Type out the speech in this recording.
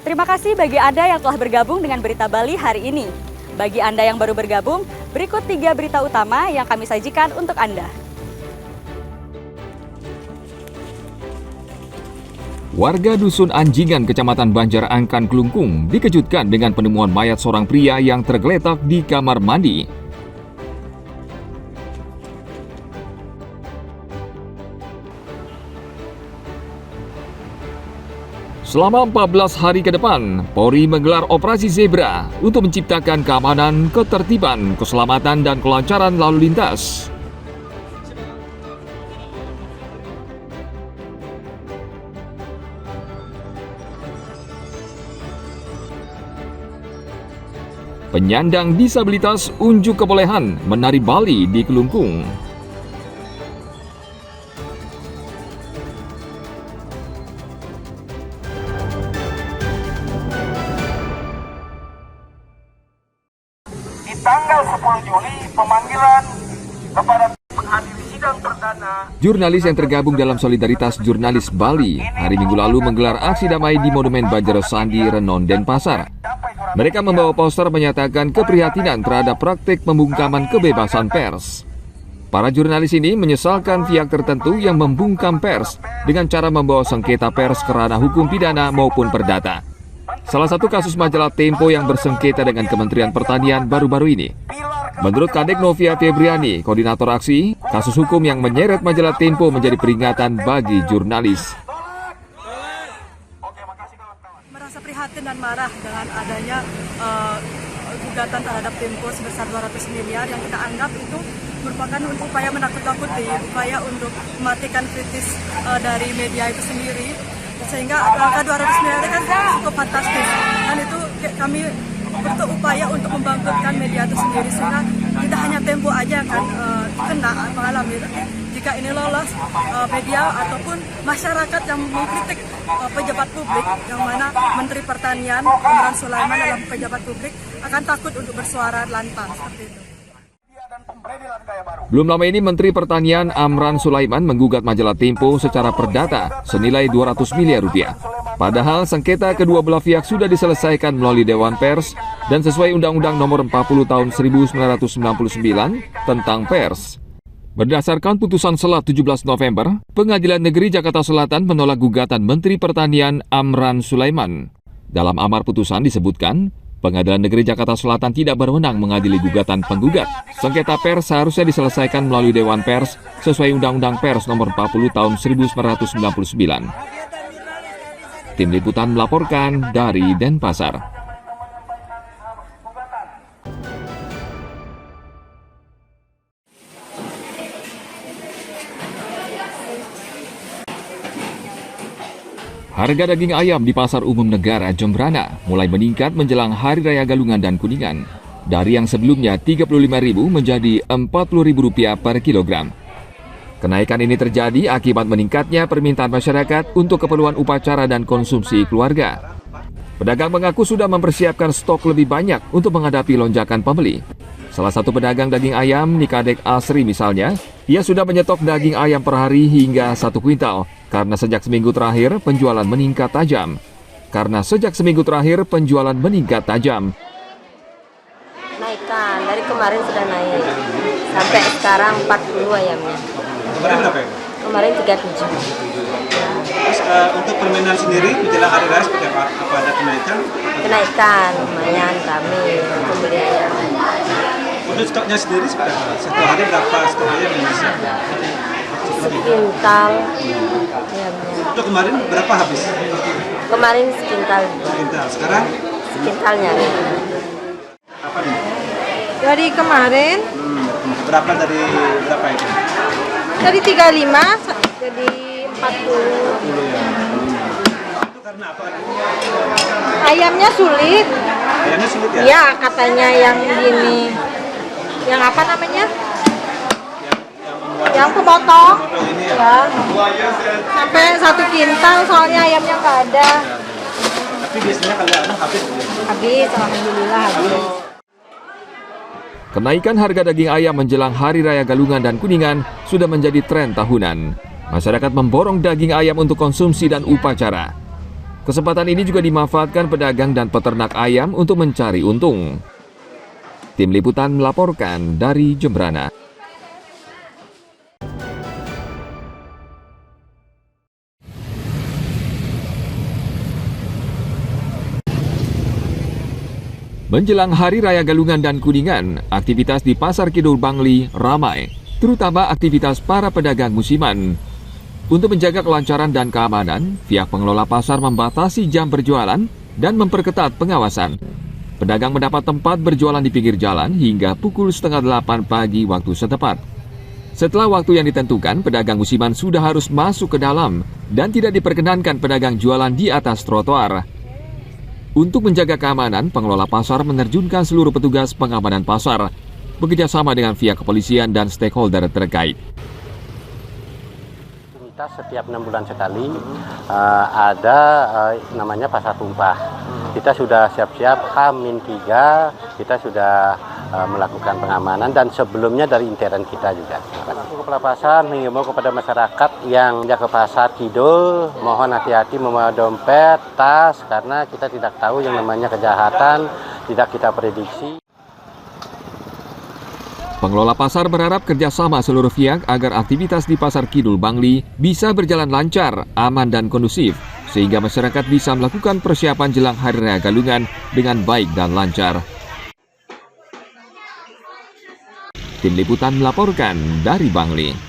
Terima kasih bagi Anda yang telah bergabung dengan Berita Bali hari ini. Bagi Anda yang baru bergabung, berikut 3 berita utama yang kami sajikan untuk Anda. Warga Dusun Anjingan, Kecamatan Banjar Angkan, Klungkung dikejutkan dengan penemuan mayat seorang pria yang tergeletak di kamar mandi. Selama 14 hari ke depan, Polri menggelar Operasi Zebra untuk menciptakan keamanan, ketertiban, keselamatan, dan kelancaran lalu lintas. Penyandang disabilitas unjuk kebolehan menari Bali di Klungkung. Di tanggal 10 Juli, pemanggilan kepada penghadiri sidang perdana. Jurnalis yang tergabung dalam Solidaritas Jurnalis Bali hari Minggu lalu menggelar aksi damai di Monumen Banjar Sandi, Renon, Denpasar. Mereka membawa poster menyatakan keprihatinan terhadap praktik pembungkaman kebebasan pers. Para jurnalis ini menyesalkan pihak tertentu yang membungkam pers dengan cara membawa sengketa pers ke ranah hukum pidana maupun perdata. Salah satu kasus majalah Tempo yang bersengketa dengan Kementerian Pertanian baru-baru ini. Menurut Kadek Novia Febriani, koordinator aksi, kasus hukum yang menyeret majalah Tempo menjadi peringatan bagi jurnalis. Merasa prihatin dan marah dengan adanya gugatan terhadap Tempo sebesar 200 miliar yang kita anggap itu merupakan upaya menakut-nakuti, upaya untuk mematikan kritis dari media itu sendiri, sehingga angka 200 miliar itu kan cukup fantastis, dan itu kami berupaya untuk membangkitkan media itu sendiri, sehingga tidak hanya Tempo aja kan kena mengalami. Jika ini lolos, media ataupun masyarakat yang mengkritik pejabat publik, yang mana Menteri Pertanian Amran Sulaiman dalam pejabat publik akan takut untuk bersuara lantang seperti itu. Belum lama ini Menteri Pertanian Amran Sulaiman menggugat majalah Tempo secara perdata senilai 200 miliar rupiah. Padahal sengketa kedua belah pihak sudah diselesaikan melalui Dewan Pers dan sesuai Undang-Undang Nomor 40 Tahun 1999 tentang pers. Berdasarkan putusan Selat 17 November, Pengadilan Negeri Jakarta Selatan menolak gugatan Menteri Pertanian Amran Sulaiman. Dalam amar putusan disebutkan, Pengadilan Negeri Jakarta Selatan tidak berwenang mengadili gugatan penggugat. Sengketa pers seharusnya diselesaikan melalui Dewan Pers sesuai Undang-Undang Pers Nomor 40 Tahun 1999. Tim Liputan melaporkan dari Denpasar. Harga daging ayam di Pasar Umum Negara Jembrana mulai meningkat menjelang Hari Raya Galungan dan Kuningan. Dari yang sebelumnya Rp35.000 menjadi Rp40.000 per kilogram. Kenaikan ini terjadi akibat meningkatnya permintaan masyarakat untuk keperluan upacara dan konsumsi keluarga. Pedagang mengaku sudah mempersiapkan stok lebih banyak untuk menghadapi lonjakan pembeli. Salah satu pedagang daging ayam, Nikadek Asri misalnya, ia sudah menyetok daging ayam per hari hingga 1 kuintal. Karena sejak seminggu terakhir penjualan meningkat tajam. Naikkan, dari kemarin sudah naik. Sampai sekarang 40 ayamnya. Kemarin berapa ya? Kemarin 37. Terus untuk permainan sendiri menjelang hari raya seperti apa? Apa ada kenaikan? Kenaikan, lumayan kami membeli ayam. Untuk stoknya sendiri seperti apa? Satu hari berapa stok ayam yang bisa? Sekintal ayamnya. Untuk kemarin berapa habis? Kemarin sekintal. Sekintal. Sekarang? Sekintalnya. Apa nih? Dari kemarin Berapa dari berapa itu? dari 35 jadi 40. Itu karena apa? Ayamnya sulit. Ayamnya sulit ya? Ya, katanya yang gini. Yang apa namanya? Yang pemotong. Potong ini ya? Ya. Sampai 1 kintal soalnya ayamnya nggak ada. Tapi biasanya kalau habis ya? Habis, alhamdulillah habis. Kenaikan harga daging ayam menjelang Hari Raya Galungan dan Kuningan sudah menjadi tren tahunan. Masyarakat memborong daging ayam untuk konsumsi dan upacara. Kesempatan ini juga dimanfaatkan pedagang dan peternak ayam untuk mencari untung. Tim Liputan melaporkan dari Jembrana. Menjelang Hari Raya Galungan dan Kuningan, aktivitas di Pasar Kidul Bangli ramai, terutama aktivitas para pedagang musiman. Untuk menjaga kelancaran dan keamanan, pihak pengelola pasar membatasi jam berjualan dan memperketat pengawasan. Pedagang mendapat tempat berjualan di pinggir jalan hingga pukul 7:30 pagi waktu setempat. Setelah waktu yang ditentukan, pedagang musiman sudah harus masuk ke dalam dan tidak diperkenankan pedagang jualan di atas trotoar. Untuk menjaga keamanan, pengelola pasar menerjunkan seluruh petugas pengamanan pasar, bekerjasama dengan pihak kepolisian dan stakeholder terkait. Setiap 6 bulan sekali ada namanya pasar tumpah. Kita sudah siap-siap H-3, kita sudah melakukan pengamanan dan sebelumnya dari intern kita juga. Kepala pasar mengimbau kepada masyarakat yang ke pasar Kidul, mohon hati-hati membawa dompet, tas, karena kita tidak tahu yang namanya kejahatan, tidak kita prediksi. Pengelola pasar berharap kerjasama seluruh pihak agar aktivitas di Pasar Kidul Bangli bisa berjalan lancar, aman dan kondusif, sehingga masyarakat bisa melakukan persiapan jelang Hari Raya Galungan dengan baik dan lancar. Tim Liputan melaporkan dari Bangli.